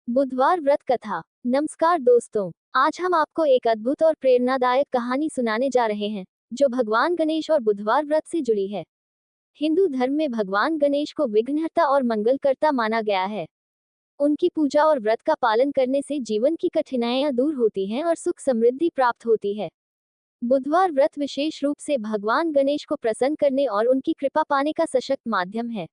बुधवार व्रत कथा। नमस्कार दोस्तों, आज हम आपको एक अद्भुत और प्रेरणादायक कहानी सुनाने जा रहे हैं जो भगवान गणेश और बुधवार व्रत से जुड़ी है। हिंदू धर्म में भगवान गणेश को विघ्नहर्ता और मंगलकर्ता माना गया है। उनकी पूजा और व्रत का पालन करने से जीवन की कठिनाइयां दूर होती हैं और सुख समृद्धि प्राप्त होती है। बुधवार व्रत विशेष रूप से भगवान गणेश को प्रसन्न करने और उनकी कृपा पाने का सशक्त माध्यम है।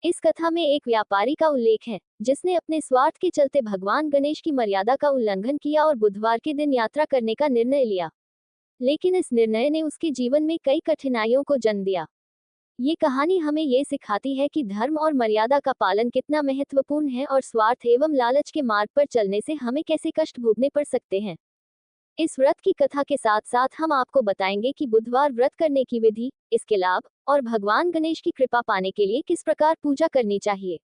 इस कथा में एक व्यापारी का उल्लेख है जिसने अपने स्वार्थ के चलते भगवान गणेश की मर्यादा का उल्लंघन किया और बुधवार के दिन यात्रा करने का निर्णय लिया। लेकिन इस निर्णय ने उसके जीवन में कई कठिनाइयों को जन्म दिया। ये कहानी हमें ये सिखाती है कि धर्म और मर्यादा का पालन कितना महत्वपूर्ण है और स्वार्थ एवं लालच के मार्ग पर चलने से हमें कैसे कष्ट भोगने पड़ सकते हैं। इस व्रत की कथा के साथ साथ हम आपको बताएंगे कि बुधवार व्रत करने की विधि, इसके लाभ और भगवान गणेश की कृपा पाने के लिए किस प्रकार पूजा करनी चाहिए।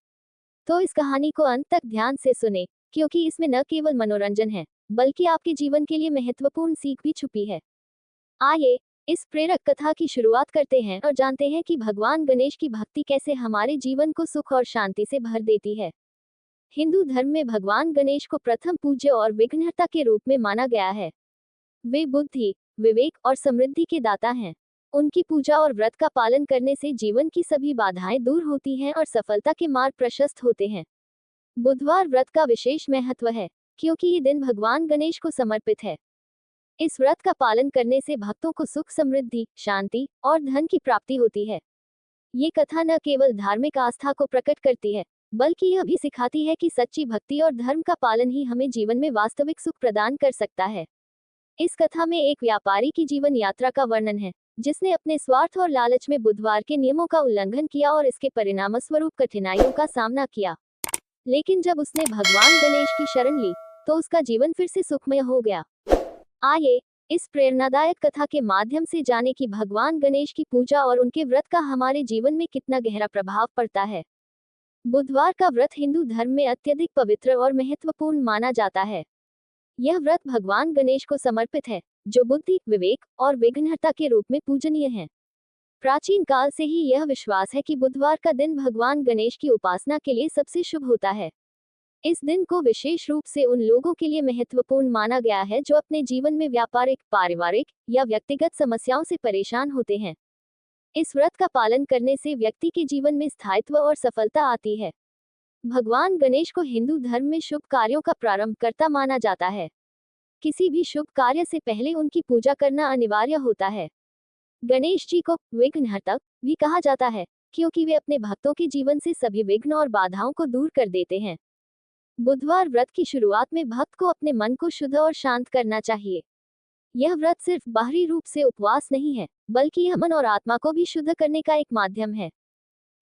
तो इस कहानी को अंत तक ध्यान से सुने, क्योंकि इसमें न केवल मनोरंजन है बल्कि आपके जीवन के लिए महत्वपूर्ण सीख भी छुपी है। आइए इस प्रेरक कथा की शुरुआत करते हैं और जानते हैं कि भगवान गणेश की भक्ति कैसे हमारे जीवन को सुख और शांति से भर देती है। हिंदू धर्म में भगवान गणेश को प्रथम पूज्य और विघ्नहर्ता के रूप में माना गया है। वे बुद्धि, विवेक और समृद्धि के दाता हैं। उनकी पूजा और व्रत का पालन करने से जीवन की सभी बाधाएं दूर होती हैं और सफलता के मार्ग प्रशस्त होते हैं। बुधवार व्रत का विशेष महत्व है क्योंकि ये दिन भगवान गणेश को समर्पित है। इस व्रत का पालन करने से भक्तों को सुख समृद्धि, शांति और धन की प्राप्ति होती है। ये कथा न केवल धार्मिक आस्था को प्रकट करती है बल्कि यह भी सिखाती है कि सच्ची भक्ति और धर्म का पालन ही हमें जीवन में वास्तविक सुख प्रदान कर सकता है। इस कथा में एक व्यापारी की जीवन यात्रा का वर्णन है जिसने अपने स्वार्थ और लालच में बुधवार के नियमों का उल्लंघन किया और इसके परिणामस्वरूप कठिनाइयों का सामना किया। लेकिन जब उसने भगवान गणेश की शरण ली तो उसका जीवन फिर से सुखमय हो गया। आइए इस प्रेरणादायक कथा के माध्यम से जाने कि भगवान गणेश की पूजा और उनके व्रत का हमारे जीवन में कितना गहरा प्रभाव पड़ता है। बुधवार का व्रत हिंदू धर्म में अत्यधिक पवित्र और महत्वपूर्ण माना जाता है। यह व्रत भगवान गणेश को समर्पित है, जो बुद्धि, विवेक और विघ्नहर्ता के रूप में पूजनीय है। प्राचीन काल से ही यह विश्वास है कि बुधवार का दिन भगवान गणेश की उपासना के लिए सबसे शुभ होता है। इस दिन को विशेष रूप से उन लोगों के लिए महत्वपूर्ण माना गया है जो अपने जीवन में व्यापारिक, पारिवारिक या व्यक्तिगत समस्याओं से परेशान होते हैं। इस व्रत का पालन करने से व्यक्ति के जीवन में स्थायित्व और सफलता आती है। भगवान गणेश को हिंदू धर्म में शुभ कार्यों का प्रारंभकर्ता माना जाता है। किसी भी शुभ कार्य से पहले उनकी पूजा करना अनिवार्य होता है। गणेश जी को विघ्नहर्ता भी कहा जाता है क्योंकि वे अपने भक्तों के जीवन से सभी विघ्न और बाधाओं को दूर कर देते हैं। बुधवार व्रत की शुरुआत में भक्त को अपने मन को शुद्ध और शांत करना चाहिए। यह व्रत सिर्फ बाहरी रूप से उपवास नहीं है बल्कि यह मन और आत्मा को भी शुद्ध करने का एक माध्यम है।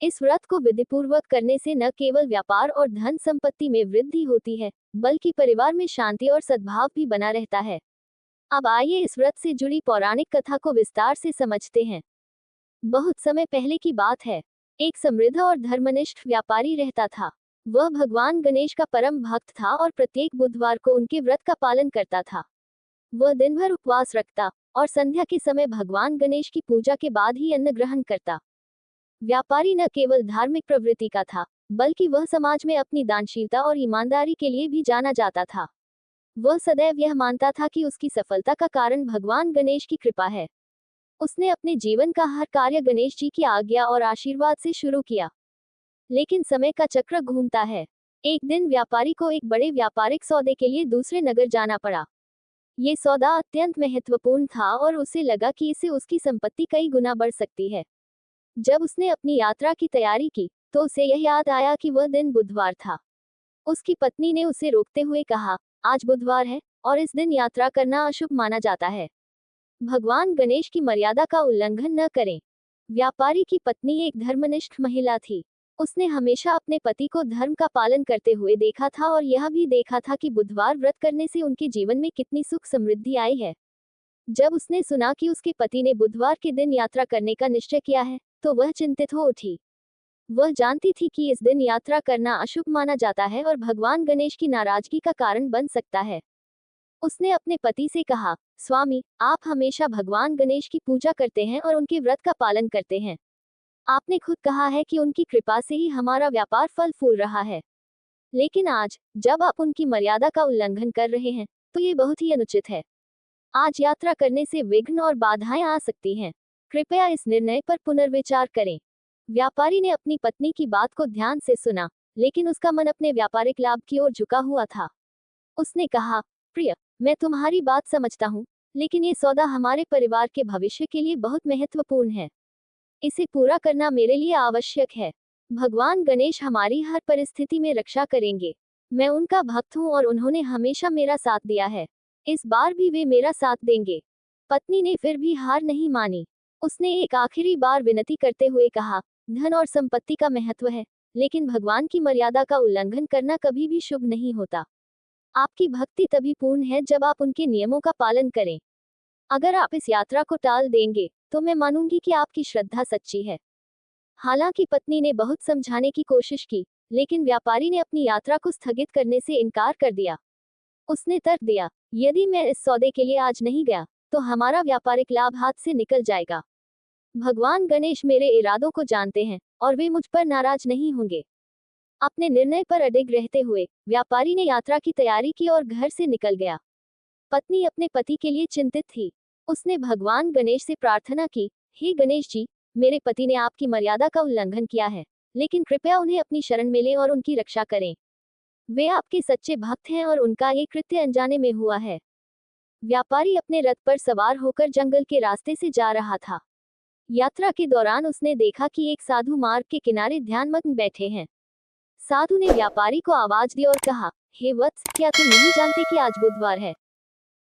इस व्रत को विधिपूर्वक करने से न केवल व्यापार और धन संपत्ति में वृद्धि होती है बल्कि परिवार में शांति और सद्भाव भी बना रहता है। अब आइए इस व्रत से जुड़ी पौराणिक कथा को विस्तार से समझते हैं। बहुत समय पहले की बात है। एक समृद्ध और धर्मनिष्ठ व्यापारी रहता था। वह भगवान गणेश का परम भक्त था और प्रत्येक बुधवार को उनके व्रत का पालन करता था। वह दिन भर उपवास रखता और संध्या के समय भगवान गणेश की पूजा के बाद ही अन्न ग्रहण करता। व्यापारी न केवल धार्मिक प्रवृत्ति का था बल्कि वह समाज में अपनी दानशीलता और ईमानदारी के लिए भी जाना जाता था। वह सदैव यह मानता था कि उसकी सफलता का कारण भगवान गणेश की कृपा है। उसने अपने जीवन का हर कार्य गणेश जी की आज्ञा और आशीर्वाद से शुरू किया। लेकिन समय का चक्र घूमता है। एक दिन व्यापारी को एक बड़े व्यापारिक सौदे के लिए दूसरे नगर जाना पड़ा। ये सौदा अत्यंत महत्वपूर्ण था और उसे लगा कि इससे उसकी संपत्ति कई गुना बढ़ सकती है। जब उसने अपनी यात्रा की तैयारी की तो उसे यह याद आया कि वह दिन बुधवार था। उसकी पत्नी ने उसे रोकते हुए कहा, आज बुधवार है और इस दिन यात्रा करना अशुभ माना जाता है। भगवान गणेश की मर्यादा का उल्लंघन न करें। व्यापारी की पत्नी एक धर्मनिष्ठ महिला थी। उसने हमेशा अपने पति को धर्म का पालन करते हुए देखा था और यह भी देखा था कि बुधवार व्रत करने से उनके जीवन में कितनी सुख समृद्धि आई है। जब उसने सुना कि उसके पति ने बुधवार के दिन यात्रा करने का निश्चय किया है तो वह चिंतित हो उठी। वह जानती थी कि इस दिन यात्रा करना अशुभ माना जाता है और भगवान गणेश की नाराजगी का कारण बन सकता है। उसने अपने पति से कहा, स्वामी, आप हमेशा भगवान गणेश की पूजा करते हैं और उनके व्रत का पालन करते हैं। आपने खुद कहा है कि उनकी कृपा से ही हमारा व्यापार फल फूल रहा है। लेकिन आज जब आप उनकी मर्यादा का उल्लंघन कर रहे हैं तो ये बहुत ही अनुचित है। आज यात्रा करने से विघ्न और बाधाएं आ सकती हैं। कृपया इस निर्णय पर पुनर्विचार करें। व्यापारी ने अपनी पत्नी की बात को ध्यान से सुना, लेकिन उसका मन अपने व्यापारिक लाभ की ओर झुका हुआ था। उसने कहा, प्रिय, मैं तुम्हारी बात समझता हूँ, लेकिन ये सौदा हमारे परिवार के भविष्य के लिए बहुत महत्वपूर्ण है। इसे पूरा करना मेरे लिए आवश्यक है। भगवान गणेश हमारी हर परिस्थिति में रक्षा करेंगे। मैं उनका भक्त हूँ और उन्होंने हमेशा मेरा साथ दिया है। इस बार भी वे मेरा साथ देंगे। पत्नी ने फिर भी हार नहीं मानी। उसने एक आखिरी बार विनती करते हुए कहा, धन और संपत्ति का महत्व है, लेकिन भगवान की मर्यादा का उल्लंघन करना कभी भी शुभ नहीं होता। आपकी भक्ति तभी पूर्ण है जब आप उनके नियमों का पालन करें। अगर आप इस यात्रा को टाल देंगे तो मैं मानूंगी कि आपकी श्रद्धा सच्ची है। हालांकि पत्नी ने बहुत समझाने की कोशिश की, लेकिन व्यापारी ने अपनी यात्रा को स्थगित करने से इनकार कर दिया। उसने तर्क दिया, यदि मैं इस सौदे के लिए आज नहीं गया तो हमारा व्यापारिक लाभ हाथ से निकल जाएगा। भगवान गणेश मेरे इरादों को जानते हैं और वे मुझ पर नाराज नहीं होंगे। अपने निर्णय पर अडिग रहते हुए व्यापारी ने यात्रा की तैयारी की और घर से निकल गया। पत्नी अपने पति के लिए चिंतित थी। उसने भगवान गणेश से प्रार्थना की, हे गणेश जी, मेरे पति ने आपकी मर्यादा का उल्लंघन किया है, लेकिन कृपया उन्हें अपनी शरण में लें और उनकी रक्षा करें। वे आपके सच्चे भक्त हैं और उनका ये कृत्य अनजाने में हुआ है। व्यापारी अपने रथ पर सवार होकर जंगल के रास्ते से जा रहा था। यात्रा के दौरान उसने देखा कि एक साधु मार्ग के किनारे ध्यानमग्न बैठे हैं। साधु ने व्यापारी को आवाज दी और कहा, हे वत्स, क्या तुम नहीं जानते कि आज बुधवार है?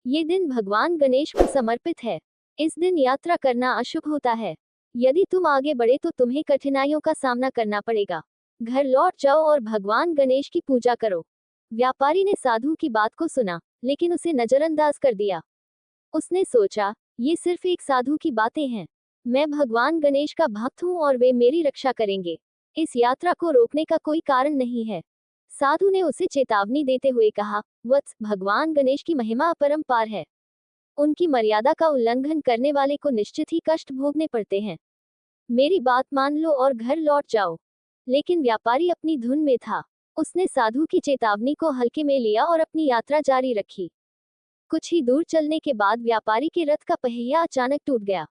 ये दिन भगवान गणेश को समर्पित है। इस दिन यात्रा करना अशुभ होता है। यदि तुम आगे बढ़े तो तुम्हें कठिनाइयों का सामना करना पड़ेगा। घर लौट जाओ और भगवान गणेश की पूजा करो। व्यापारी ने साधु की बात को सुना, लेकिन उसे नजरअंदाज कर दिया। उसने सोचा, ये सिर्फ एक साधु की बातें हैं। मैं भगवान गणेश का भक्त हूँ और वे मेरी रक्षा करेंगे। इस यात्रा को रोकने का कोई कारण नहीं है। साधु ने उसे चेतावनी देते हुए कहा, वत्स, भगवान गणेश की महिमा अपरंपार है। उनकी मर्यादा का उल्लंघन करने वाले को निश्चित ही कष्ट भोगने पड़ते हैं। मेरी बात मान लो और घर लौट जाओ। लेकिन व्यापारी अपनी धुन में था। उसने साधु की चेतावनी को हल्के में लिया और अपनी यात्रा जारी रखी। कुछ ही दूर चलने के बाद व्यापारी के रथ का पहिया अचानक टूट गया।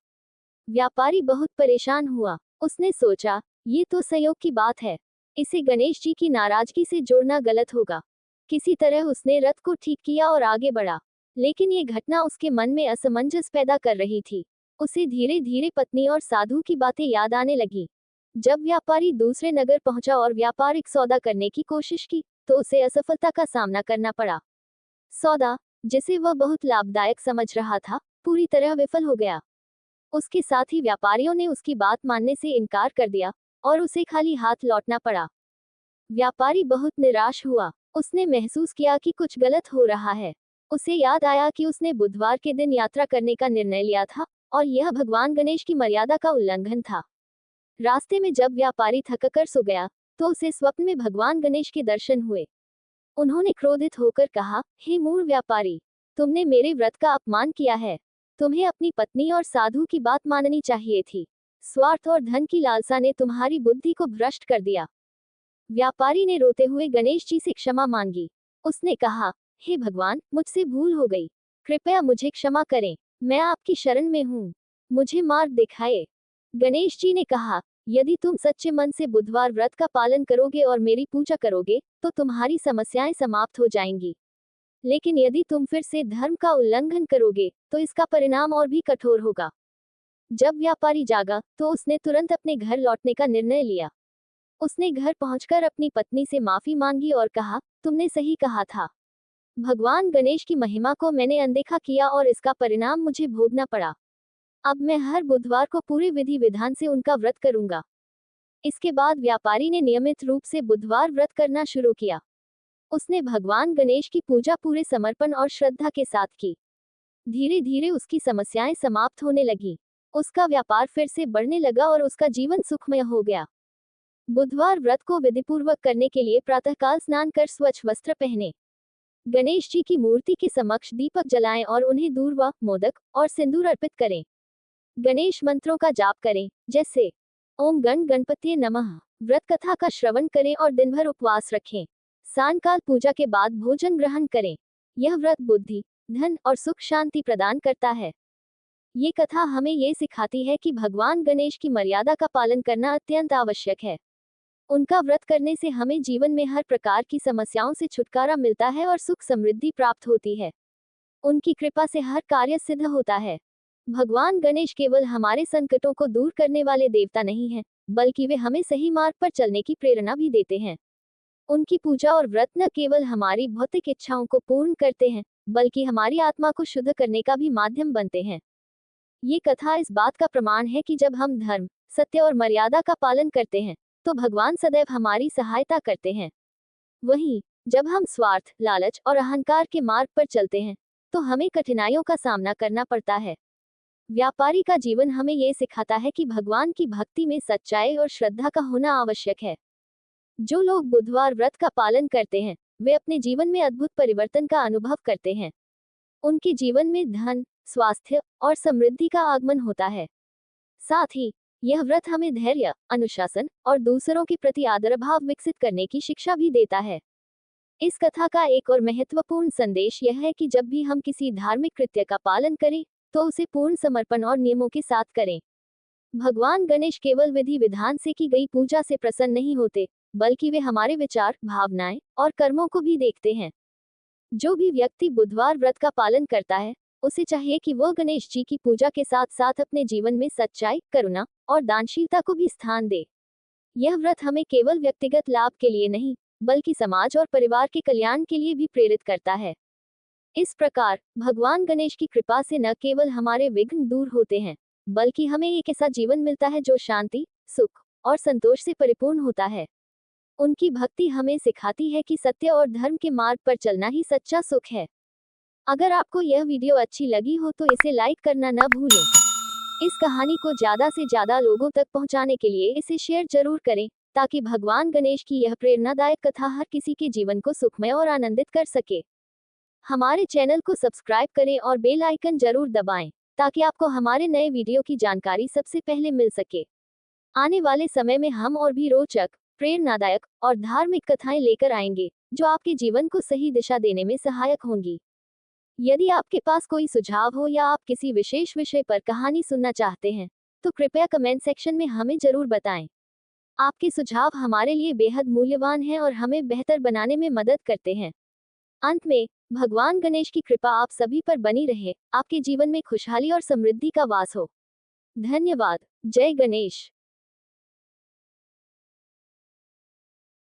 व्यापारी बहुत परेशान हुआ। उसने सोचा, ये तो संयोग की बात है। इसे गणेश जी की नाराजगी से जोड़ना गलत होगा। किसी तरह उसने रथ को ठीक किया और आगे बढ़ा। लेकिन ये घटना उसके मन में असमंजस पैदा कर रही थी। उसे धीरे धीरे पत्नी और साधु की बातें याद आने लगी। जब व्यापारी दूसरे नगर पहुंचा और व्यापारिक सौदा करने की कोशिश की, तो उसे असफलता का सामना करना पड़ा। सौदा, जिसे वह बहुत लाभदायक समझ रहा था, पूरी तरह विफल हो गया। उसके साथ ही व्यापारियों ने उसकी बात मानने से इनकार कर दिया और उसे खाली हाथ लौटना पड़ा। व्यापारी बहुत निराश हुआ। उसने महसूस किया कि कुछ गलत हो रहा है। उसे याद आया कि उसने बुधवार के दिन यात्रा करने का निर्णय लिया था और यह भगवान गणेश की मर्यादा का उल्लंघन था। रास्ते में जब व्यापारी थककर सो गया, तो उसे स्वप्न में भगवान गणेश के दर्शन हुए। उन्होंने क्रोधित होकर कहा, हे मूढ़ व्यापारी, तुमने मेरे व्रत का अपमान किया है। तुम्हें अपनी पत्नी और साधु की बात माननी चाहिए थी। स्वार्थ और धन की लालसा ने तुम्हारी बुद्धि को भ्रष्ट कर दिया। व्यापारी ने रोते हुए गणेश जी से क्षमा मांगी। उसने कहा, हे भगवान, मुझसे भूल हो गई। कृपया मुझे क्षमा करें। मैं आपकी शरण में हूँ। मुझे मार्ग दिखाए। गणेश जी ने कहा, यदि तुम सच्चे मन से बुधवार व्रत का पालन करोगे और मेरी पूजा करोगे, तो तुम्हारी समस्याएं समाप्त हो जाएंगी। लेकिन यदि तुम फिर से धर्म का उल्लंघन करोगे, तो इसका परिणाम और भी कठोर होगा। जब व्यापारी जागा, तो उसने तुरंत अपने घर लौटने का निर्णय लिया। उसने घर पहुंचकर अपनी पत्नी से माफी मांगी और कहा, तुमने सही कहा था। भगवान गणेश की महिमा को मैंने अनदेखा किया और इसका परिणाम मुझे भोगना पड़ा। अब मैं हर बुधवार को पूरे विधि विधान से उनका व्रत करूंगा। इसके बाद व्यापारी ने नियमित रूप से बुधवार व्रत करना शुरू किया। उसने भगवान गणेश की पूजा पूरे समर्पण और श्रद्धा के साथ की। धीरे धीरे उसकी समस्याएं समाप्त होने लगी। उसका व्यापार फिर से बढ़ने लगा और उसका जीवन सुखमय हो गया। बुधवार व्रत को विधिपूर्वक करने के लिए प्रातःकाल स्नान कर स्वच्छ वस्त्र पहने। गणेश जी की मूर्ति के समक्ष दीपक जलाएं और उन्हें दूर्वा, मोदक और सिंदूर अर्पित करें। गणेश मंत्रों का जाप करें, जैसे ओम गण गणपतिये नमः। व्रत कथा का श्रवण करें और दिन भर उपवास रखें। सायंकाल पूजा के बाद भोजन ग्रहण करें। यह व्रत बुद्धि, धन और सुख शांति प्रदान करता है। ये कथा हमें ये सिखाती है कि भगवान गणेश की मर्यादा का पालन करना अत्यंत आवश्यक है। उनका व्रत करने से हमें जीवन में हर प्रकार की समस्याओं से छुटकारा मिलता है और सुख समृद्धि प्राप्त होती है। उनकी कृपा से हर कार्य सिद्ध होता है। भगवान गणेश केवल हमारे संकटों को दूर करने वाले देवता नहीं हैं, बल्कि वे हमें सही मार्ग पर चलने की प्रेरणा भी देते हैं। उनकी पूजा और व्रत न केवल हमारी भौतिक इच्छाओं को पूर्ण करते हैं, बल्कि हमारी आत्मा को शुद्ध करने का भी माध्यम बनते हैं। ये कथा इस बात का प्रमाण है कि जब हम धर्म, सत्य और मर्यादा का पालन करते हैं, तो भगवान सदैव हमारी सहायता करते हैं। वहीं जब हम स्वार्थ, लालच और अहंकार के मार्ग पर चलते हैं, तो हमें कठिनाइयों का सामना करना पड़ता है। व्यापारी का जीवन हमें ये सिखाता है कि भगवान की भक्ति में सच्चाई और श्रद्धा का होना आवश्यक है। जो लोग बुधवार व्रत का पालन करते हैं, वे अपने जीवन में अद्भुत परिवर्तन का अनुभव करते हैं। उनके जीवन में धन, स्वास्थ्य और समृद्धि का आगमन होता है। साथ ही यह व्रत हमें धैर्य, अनुशासन और दूसरों के प्रति आदर भाव विकसित करने की शिक्षा भी देता है। इस कथा का एक और महत्वपूर्ण संदेश यह है कि जब भी हम किसी धार्मिक कृत्य का पालन करें, तो उसे पूर्ण समर्पण और नियमों के साथ करें। भगवान गणेश केवल विधि विधान से की गई पूजा से प्रसन्न नहीं होते, बल्कि वे हमारे विचार, भावनाएं और कर्मों को भी देखते हैं। जो भी व्यक्ति बुधवार व्रत का पालन करता है, उसे चाहिए कि वह गणेश जी की पूजा के साथ साथ अपने जीवन में सच्चाई, करुणा और दानशीलता को भी स्थान दे। यह व्रत हमें केवल व्यक्तिगत लाभ के लिए नहीं, बल्कि समाज और परिवार के कल्याण के लिए भी प्रेरित करता है। इस प्रकार भगवान गणेश की कृपा से न केवल हमारे विघ्न दूर होते हैं, बल्कि हमें एक ऐसा जीवन मिलता है जो शांति, सुख और संतोष से परिपूर्ण होता है। उनकी भक्ति हमें सिखाती है कि सत्य और धर्म के मार्ग पर चलना ही सच्चा सुख है। अगर आपको यह वीडियो अच्छी लगी हो तो इसे लाइक करना न भूलें। इस कहानी को ज्यादा से ज्यादा लोगों तक पहुंचाने के लिए इसे शेयर जरूर करें, ताकि भगवान गणेश की यह प्रेरणादायक कथा हर किसी के जीवन को सुखमय और आनंदित कर सके। हमारे चैनल को सब्सक्राइब करें और बेल आइकन जरूर दबाएं, ताकि आपको हमारे नए वीडियो की जानकारी सबसे पहले मिल सके। आने वाले समय में हम और भी रोचक, प्रेरणादायक और धार्मिक कथाएं लेकर आएंगे, जो आपके जीवन को सही दिशा देने में सहायक होंगी। यदि आपके पास कोई सुझाव हो या आप किसी विशेष विषय पर कहानी सुनना चाहते हैं, तो कृपया कमेंट सेक्शन में हमें जरूर बताएं। आपके सुझाव हमारे लिए बेहद मूल्यवान हैं और हमें बेहतर बनाने में मदद करते हैं। अंत में, भगवान गणेश की कृपा आप सभी पर बनी रहे, आपके जीवन में खुशहाली और समृद्धि का वास हो। धन्यवाद। जय गणेश।